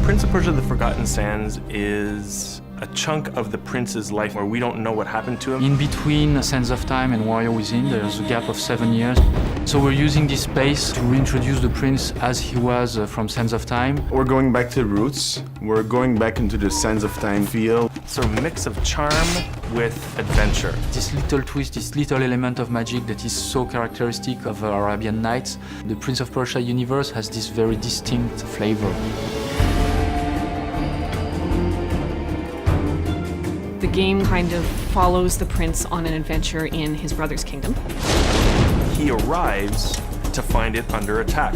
Prince of Persia: The Forgotten Sands is a chunk of the prince's life where we don't know what happened to him. In between Sands of Time and Warrior Within, there's a gap of 7 years. So we're using this space to reintroduce the prince as he was from Sands of Time. We're going back to the roots. We're going back into the Sands of Time feel. Sort of mix of charm with adventure. This little twist, this little element of magic that is so characteristic of Arabian Nights. The Prince of Persia universe has this very distinct flavor. The game kind of follows the prince on an adventure in his brother's kingdom. He arrives to find it under attack.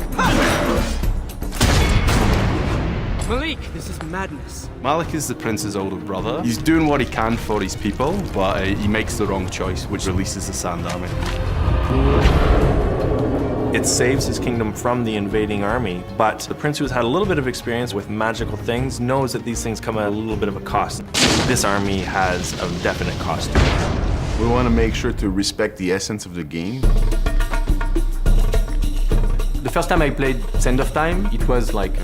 Malik, this is madness. Malik is the prince's older brother. He's doing what he can for his people, but he makes the wrong choice, which releases the Sand Army. It saves his kingdom from the invading army, but the prince, who's had a little bit of experience with magical things, knows that these things come at a little bit of a cost. This army has a definite cost. We want to make sure to respect the essence of the game. The first time I played Sands of Time, it was like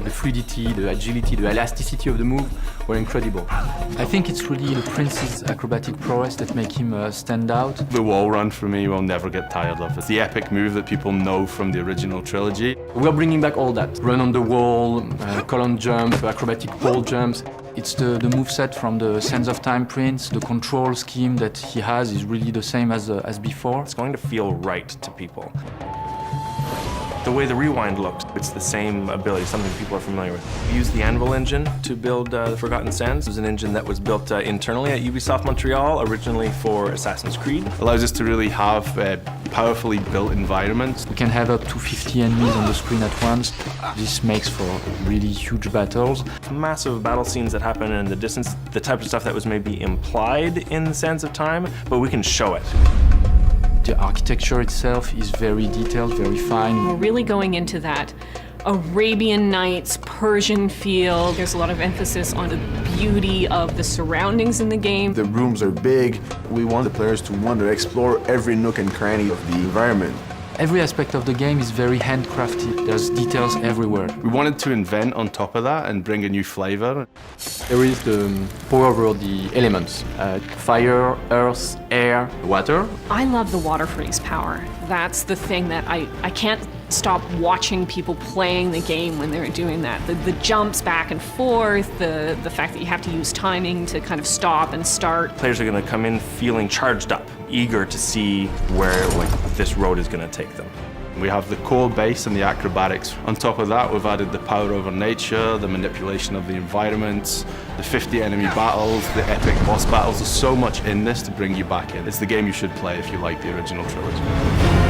the fluidity, the agility, the elasticity of the move were incredible. I think it's really the prince's acrobatic prowess that make him stand out. The wall run for me will never get tired of. It's the epic move that people know from the original trilogy. We're bringing back all that. Run on the wall, column jump, acrobatic pole jumps. It's the moveset from the Sands of Time prince. The control scheme that he has is really the same as before. It's going to feel right to people. The way the Rewind looks, it's the same ability, something people are familiar with. We used the Anvil engine to build The Forgotten Sands. It was an engine that was built internally at Ubisoft Montreal, originally for Assassin's Creed. It allows us to really have powerfully built environments. We can have up to 50 enemies on the screen at once. This makes for really huge battles. Massive battle scenes that happen in the distance, the type of stuff that was maybe implied in the Sands of Time, but we can show it. The architecture itself is very detailed, very fine. We're really going into that Arabian Nights, Persian feel. There's a lot of emphasis on the beauty of the surroundings in the game. The rooms are big. We want the players to want to explore every nook and cranny of the environment. Every aspect of the game is very handcrafted. There's details everywhere. We wanted to invent on top of that and bring a new flavor. There is the power over the elements. Fire, earth, air, water. I love the water freeze power. That's the thing that I can't stop watching people playing the game when they're doing that. The jumps back and forth, the fact that you have to use timing to kind of stop and start. Players are going to come in feeling charged up, eager to see where this road is going to take them. We have the core base and the acrobatics. On top of that, we've added the power over nature, the manipulation of the environment, the 50 enemy battles, the epic boss battles. There's so much in this to bring you back in. It's the game you should play if you like the original trilogy.